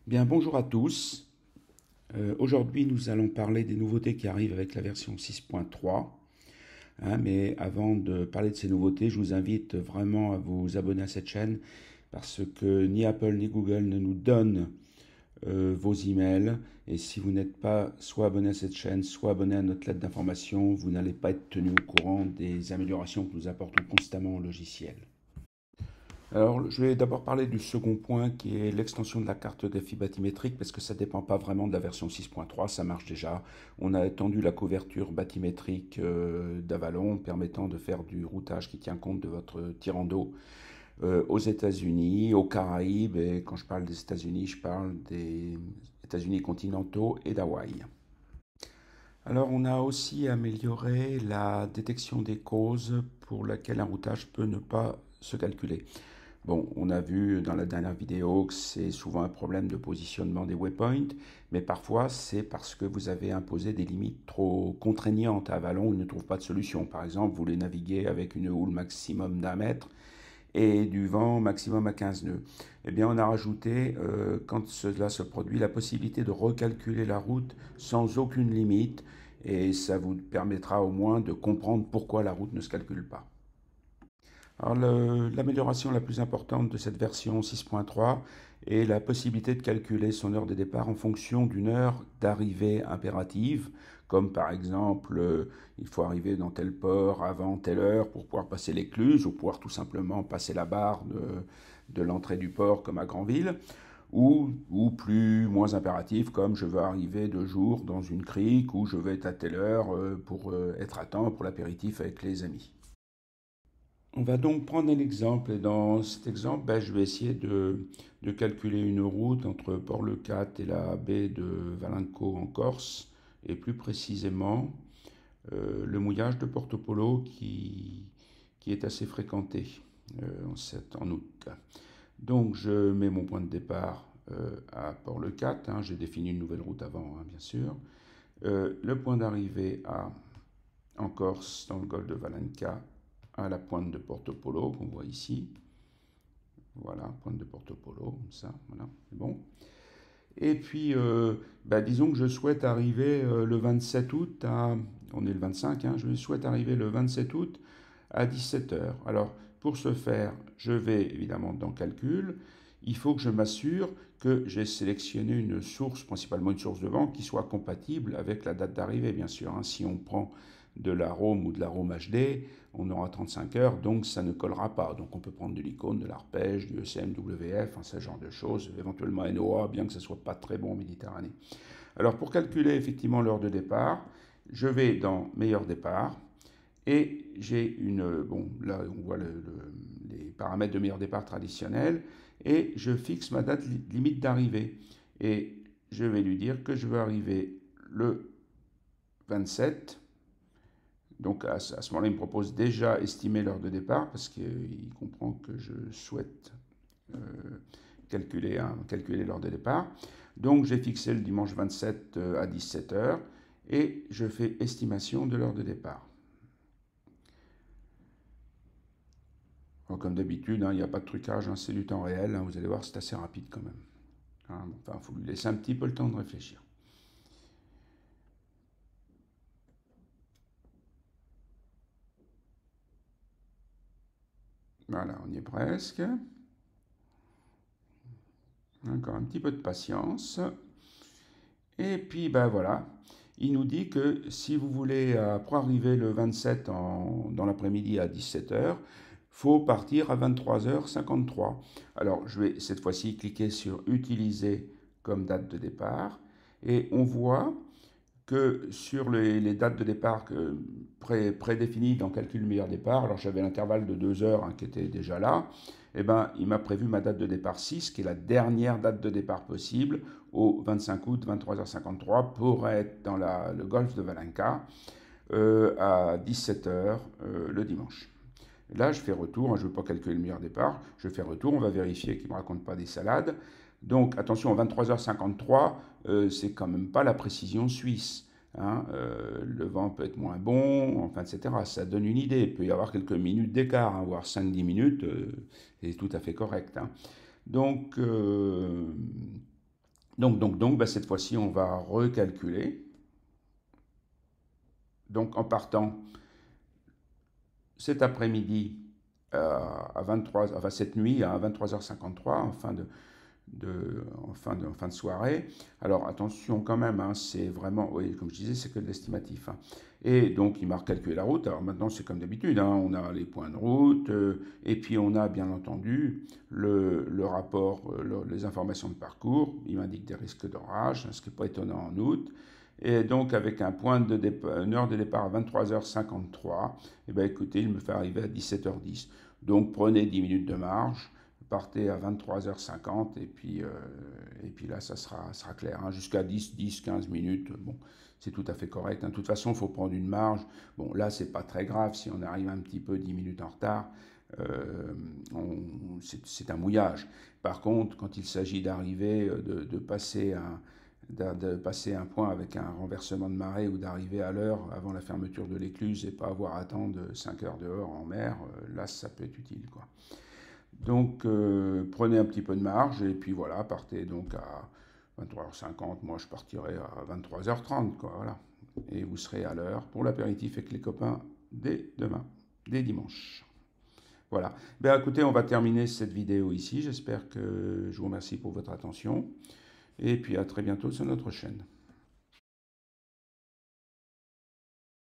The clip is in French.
Bien, bonjour à tous. Aujourd'hui, nous allons parler des nouveautés qui arrivent avec la version 6.3. Mais avant de parler de ces nouveautés, je vous invite vraiment à vous abonner à cette chaîne parce que ni Apple ni Google ne nous donnent vos emails. Et si vous n'êtes pas soit abonné à cette chaîne, soit abonné à notre lettre d'information, vous n'allez pas être tenu au courant des améliorations que nous apportons constamment au logiciel. Alors, je vais d'abord parler du second point qui est l'extension de la cartographie bathymétrique parce que ça ne dépend pas vraiment de la version 6.3, ça marche déjà. On a étendu la couverture bathymétrique d'Avalon permettant de faire du routage qui tient compte de votre tirant d'eau aux États-Unis, aux Caraïbes, et quand je parle des États-Unis, je parle des États-Unis continentaux et d'Hawaï. Alors, on a aussi amélioré la détection des causes pour laquelle un routage peut ne pas se calculer. Bon, on a vu dans la dernière vidéo que c'est souvent un problème de positionnement des waypoints, mais parfois c'est parce que vous avez imposé des limites trop contraignantes à Avalon où il ne trouve pas de solution. Par exemple, vous voulez naviguer avec une houle maximum d'1 mètre et du vent maximum à 15 nœuds. Eh bien, on a rajouté, quand cela se produit, la possibilité de recalculer la route sans aucune limite, et ça vous permettra au moins de comprendre pourquoi la route ne se calcule pas. Alors, l'amélioration la plus importante de cette version 6.3 est la possibilité de calculer son heure de départ en fonction d'une heure d'arrivée impérative, comme par exemple, il faut arriver dans tel port avant telle heure pour pouvoir passer l'écluse, ou pouvoir tout simplement passer la barre de l'entrée du port comme à Granville, ou plus, moins impératif, comme je veux arriver de jour dans une crique, ou je veux être à telle heure pour être à temps pour l'apéritif avec les amis. On va donc prendre un exemple, et dans cet exemple, je vais essayer de calculer une route entre Port-le-Cat et la baie de Valenco en Corse, et plus précisément le mouillage de Porto Polo qui est assez fréquenté en août. Donc je mets mon point de départ à Port-le-Cat, j'ai défini une nouvelle route avant, bien sûr. Le point d'arrivée en Corse, dans le golfe de Valenca, à la pointe de Porto Polo, qu'on voit ici. Voilà, pointe de Porto Polo, comme ça, voilà, c'est bon. Et puis, disons que je souhaite arriver le 27 août on est le 25, je souhaite arriver le 27 août à 17 heures. Alors, pour ce faire, je vais évidemment dans Calcul. Il faut que je m'assure que j'ai sélectionné une source, principalement une source de vent, qui soit compatible avec la date d'arrivée, bien sûr. Si on prend de l'arôme ou de l'arôme HD, on aura 35 heures, donc ça ne collera pas. Donc on peut prendre de l'icône, de l'arpège, du ECMWF, ce genre de choses, éventuellement NOA, bien que ce ne soit pas très bon en Méditerranée. Alors pour calculer effectivement l'heure de départ, je vais dans meilleur départ, et j'ai là on voit les paramètres de meilleur départ traditionnels, et je fixe ma date limite d'arrivée. Et je vais lui dire que je veux arriver le 27. Donc à ce moment-là, il me propose déjà estimer l'heure de départ parce qu'il comprend que je souhaite euh, calculer l'heure de départ. Donc j'ai fixé le dimanche 27 à 17 heures et je fais estimation de l'heure de départ. Alors, comme d'habitude, il n'y a pas de trucage, c'est du temps réel. Vous allez voir, c'est assez rapide quand même. Il faut lui laisser un petit peu le temps de réfléchir. Voilà, on y est presque. Encore un petit peu de patience. Et puis, voilà, il nous dit que si vous voulez, pour arriver le 27 dans l'après-midi à 17 heures, il faut partir à 23h53. Alors, je vais cette fois-ci cliquer sur Utiliser comme date de départ. Et on voit que sur les dates de départ prédéfinies dans Calcul meilleur départ, alors j'avais l'intervalle de 2 heures qui était déjà là, il m'a prévu ma date de départ 6, qui est la dernière date de départ possible, au 25 août, 23h53, pour être dans le golfe de Valenca à 17 heures le dimanche. Là, je fais retour, je ne veux pas calculer le meilleur départ, je fais retour, on va vérifier qu'il ne me raconte pas des salades. Donc attention, à 23h53, c'est quand même pas la précision suisse. Le vent peut être moins bon, etc. Ça donne une idée. Il peut y avoir quelques minutes d'écart, voire 5-10 minutes, c'est tout à fait correct. Donc, Donc, bah, cette fois-ci, on va recalculer. Donc, en partant cet après-midi à 23, enfin cette nuit à 23h53, en fin de soirée. Alors attention quand même, hein, c'est vraiment, oui, comme je disais, c'est que de l'estimatif, hein. Et donc il m'a recalculé la route. Alors maintenant c'est comme d'habitude, hein, on a les points de route, et puis on a bien entendu le rapport, les informations de parcours. Il m'indique des risques d'orage, ce qui n'est pas étonnant en août. Et donc avec un point de départ, une heure de départ à 23h53, et ben écoutez, il me fait arriver à 17h10. Donc prenez 10 minutes de marge, partez à 23h50 et puis là ça sera clair, hein, jusqu'à 15 minutes. Bon, c'est tout à fait correct, hein. De toute façon, il faut prendre une marge. Bon, là, c'est pas très grave si on arrive un petit peu 10 minutes en retard. C'est un mouillage. Par contre, quand il s'agit d'arriver, de passer un point avec un renversement de marée ou d'arriver à l'heure avant la fermeture de l'écluse et pas avoir à attendre 5 heures dehors en mer, là, ça peut être utile, quoi. Donc, prenez un petit peu de marge et puis voilà, partez donc à 23h50. Moi, je partirai à 23h30, quoi, voilà. Et vous serez à l'heure pour l'apéritif avec les copains dès demain, dès dimanche. Voilà. Ben, écoutez, on va terminer cette vidéo ici. J'espère que je vous remercie pour votre attention. Et puis à très bientôt sur notre chaîne.